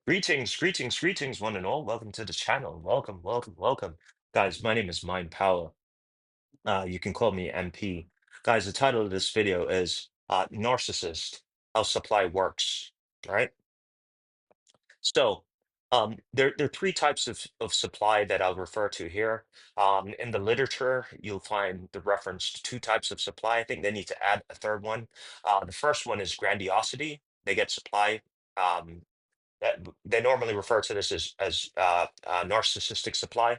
Greetings, one and all. Welcome to the channel. Welcome. Guys, my name is Mind Power. You can call me MP. Guys, the title of this video is Narcissist, How Supply Works, right? So, there are three types of supply that I'll refer to here. In the literature, you'll find the reference to two types of supply. I think they need to add a third one. The first one is grandiosity. They get supply. Um, they normally refer to this as narcissistic supply,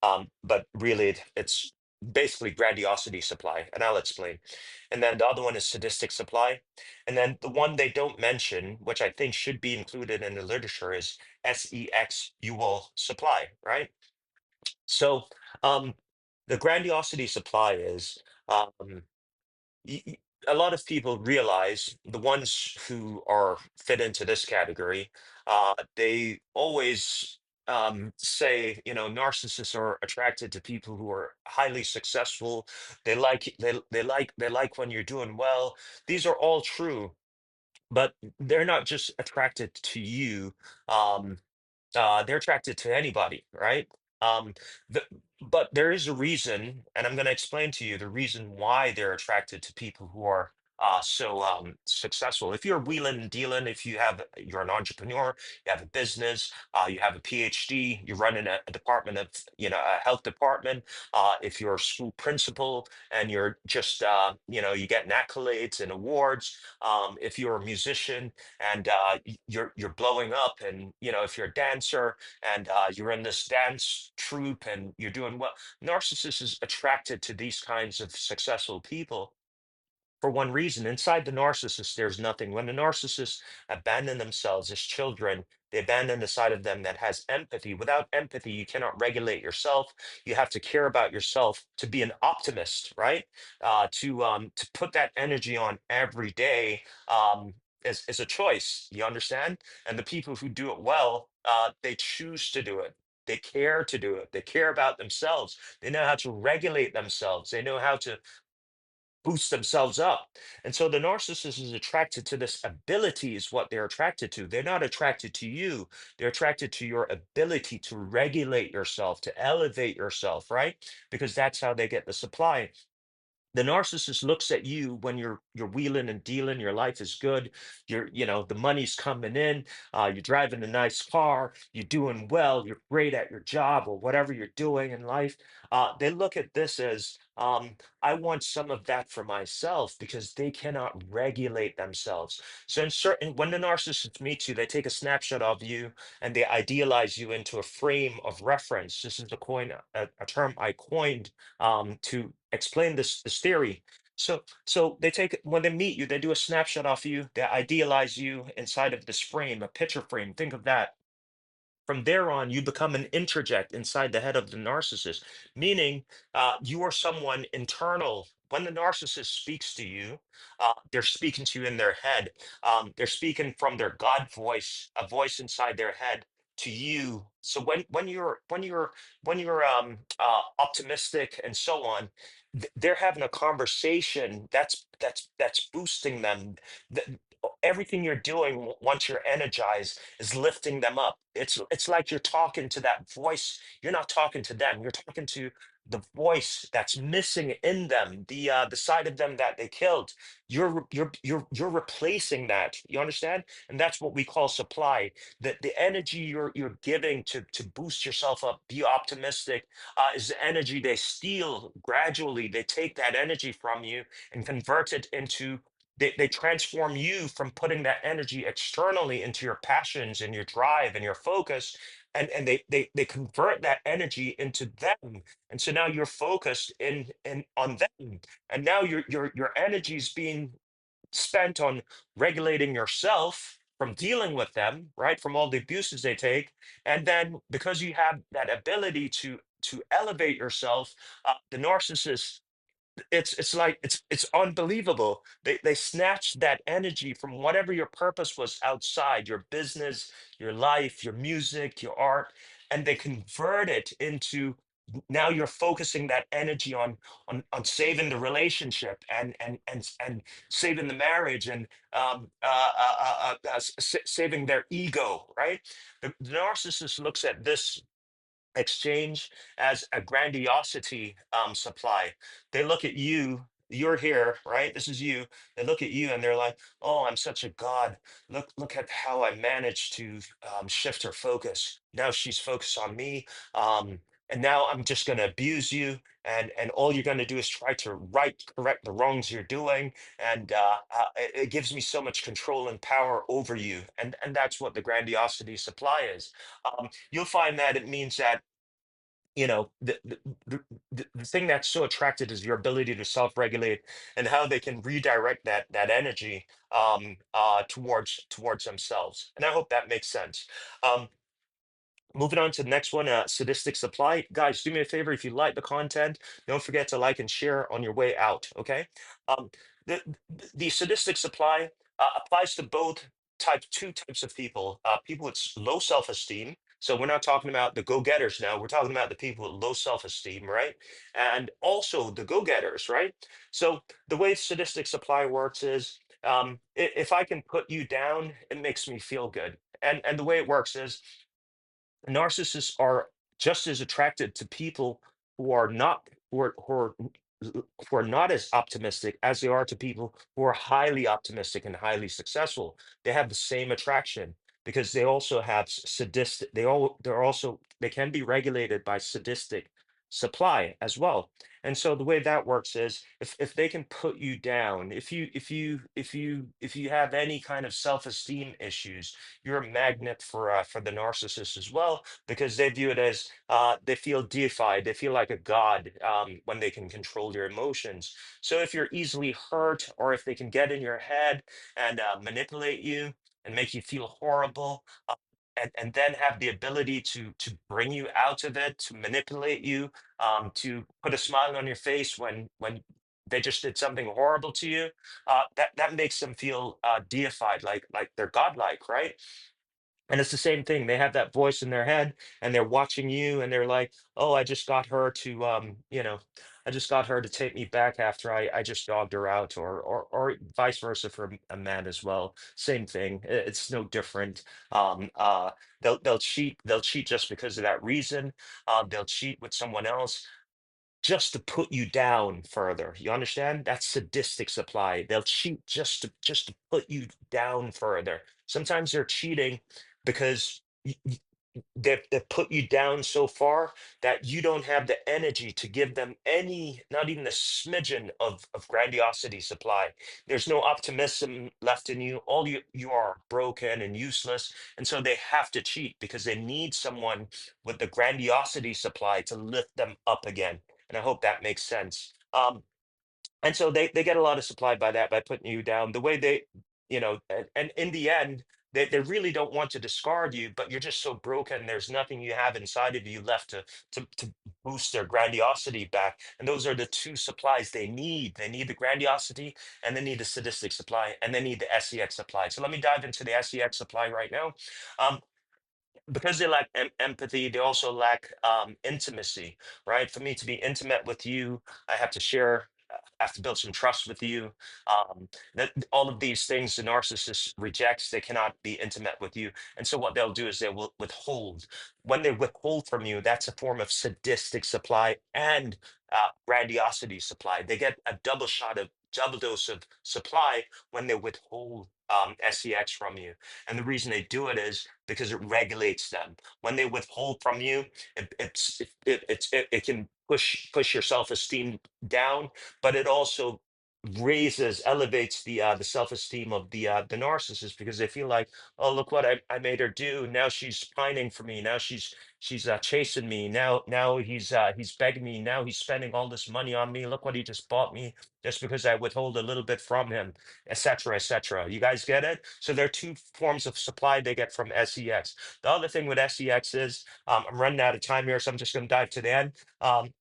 but really it's basically grandiosity supply, and I'll explain. And then the other one is sadistic supply, and then the one they don't mention, which I think should be included in the literature, is sexual supply, right? So um, the grandiosity supply is. Um, y- y- a lot of people realize the ones who are fit into this category, they always say, narcissists are attracted to people who are highly successful. They like when you're doing well. These are all true, but they're not just attracted to you. Um, they're attracted to anybody, right? Um, the, but there is a reason, and I'm going to explain to you the reason why they're attracted to people who are so successful. If you're wheeling and dealing, if you're an entrepreneur, you have a business, you have a PhD, you're running a department of, a health department. If you're a school principal and you're just, you get accolades and awards. If you're a musician and you're blowing up, and if you're a dancer and you're in this dance troupe and you're doing well. Narcissist is attracted to these kinds of successful people for one reason. Inside the narcissist, there's nothing. When the narcissists abandon themselves as children, they abandon the side of them that has empathy. Without empathy, you cannot regulate yourself. You have to care about yourself to be an optimist, right? To put that energy on every day is a choice. You understand? And the people who do it well, they choose to do it. They care to do it. They care about themselves. They know how to regulate themselves. They know how to boost themselves up. And so the narcissist is attracted to this ability, is what they're attracted to. They're not attracted to you. They're attracted to your ability to regulate yourself, to elevate yourself, right? Because that's how they get the supply. The narcissist looks at you when you're wheeling and dealing, your life is good, the money's coming in, you're driving a nice car, you're doing well, you're great at your job or whatever you're doing in life. They look at this as, I want some of that for myself, because they cannot regulate themselves. So in certain when the narcissist meets you, they take a snapshot of you and they idealize you into a frame of reference. This is a term I coined to explain this theory. So they take when they meet you, they do a snapshot of you, they idealize you inside of this frame, a picture frame. Think of that. From there on, you become an interject inside the head of the narcissist, meaning you are someone internal. When the narcissist speaks to you, they're speaking to you in their head. They're speaking from their God voice, a voice inside their head to you. So when you're optimistic and so on, they're having a conversation that's boosting them. Everything you're doing once you're energized is lifting them up. It's like you're talking to that voice. You're not talking to them. You're talking to the voice that's missing in them, the side of them that they killed. You're replacing that. You understand? And that's what we call supply. The energy you're giving to boost yourself up, be optimistic, is the energy they steal gradually. They take that energy from you and convert it into they transform you from putting that energy externally into your passions and your drive and your focus, and they convert that energy into them. And so now you're focused in on them, and now your energy is being spent on regulating yourself from dealing with them, right, from all the abuses they take. And then because you have that ability to elevate yourself, the narcissist, it's like it's unbelievable. They snatch that energy from whatever your purpose was outside, your business, your life, your music, your art, and they convert it into now you're focusing that energy on saving the relationship and saving the marriage and saving their ego, right? The narcissist looks at this exchange as a grandiosity supply. They look at you, you're here, right? This is you. They look at you and they're like, "Oh, I'm such a god. Look at how I managed to shift her focus. Now she's focused on me, and now I'm just going to abuse you, and all you're going to do is try to correct the wrongs you're doing, and it gives me so much control and power over you." And that's what the grandiosity supply is. You'll find that it means that the thing that's so attracted is your ability to self-regulate and how they can redirect that energy towards themselves. And I hope that makes sense. um, Moving on to the next one, sadistic supply. Guys, do me a favor, if you like the content, don't forget to like and share on your way out, okay? Um, the sadistic supply applies to both two types of people. People with low self-esteem. So we're not talking about the go-getters now. We're talking about the people with low self-esteem, right? And also the go-getters, right? So the way sadistic supply works is, if I can put you down, it makes me feel good. And the way it works is, narcissists are just as attracted to people who are not as optimistic as they are to people who are highly optimistic and highly successful. They have the same attraction because they also have sadistic. They can be regulated by sadistic supply as well. And so the way that works is, if they can put you down, if you have any kind of self-esteem issues, you're a magnet for the narcissist as well, because they view it as, they feel deified, they feel like a god when they can control your emotions. So if you're easily hurt, or if they can get in your head and manipulate you and make you feel horrible, and then have the ability to bring you out of it, to manipulate you, to put a smile on your face when they just did something horrible to you, that makes them feel deified, like they're godlike, right? And it's the same thing. They have that voice in their head and they're watching you and they're like, "Oh, I just got her to take me back after I just dogged her out," or vice versa for a man as well. Same thing. It's no different. They'll cheat just because of that reason. They'll cheat with someone else just to put you down further. You understand? That's sadistic supply. They'll cheat just to put you down further. Sometimes they're cheating because they've put you down so far that you don't have the energy to give them any, not even a smidgen of grandiosity supply. There's no optimism left in you. All you are broken and useless. And so they have to cheat because they need someone with the grandiosity supply to lift them up again. And I hope that makes sense. And so they get a lot of supply by that, by putting you down. The way and in the end, they really don't want to discard you, but you're just so broken. There's nothing you have inside of you left to boost their grandiosity back. And those are the two supplies they need. They need the grandiosity and they need the sadistic supply and they need the SEX supply. So let me dive into the SEX supply right now. Um, because they lack empathy, they also lack intimacy, right? For me to be intimate with you, I have to share, I have to build some trust with you. That all of these things the narcissist rejects, they cannot be intimate with you. And so what they'll do is they will withhold. When they withhold from you, that's a form of sadistic supply and grandiosity supply. They get a double dose of supply when they withhold SEX from you. And the reason they do it is because it regulates them. When they withhold from you, it can push your self-esteem down, but it also elevates the self-esteem of the narcissist, because they feel like, "Oh, look what I made her do. Now she's pining for me. Now she's chasing me. Now he's begging me. Now he's spending all this money on me. Look what he just bought me just because I withhold a little bit from him," etc., etc. You guys get it? So there are two forms of supply they get from SEX. The other thing with SEX is, I'm running out of time here, so I'm just going to dive to the end.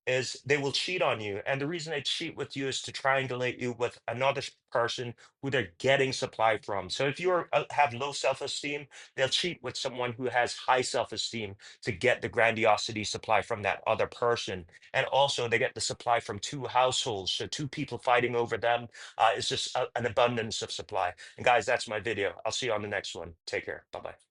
Is they will cheat on you, and the reason they cheat with you is to triangulate you with another person who they're getting supply from. So if you have low self-esteem, they'll cheat with someone who has high self-esteem to get get the grandiosity supply from that other person. And also they get the supply from two households. So two people fighting over them. It's just an abundance of supply. And guys, that's my video. I'll see you on the next one. Take care. Bye bye.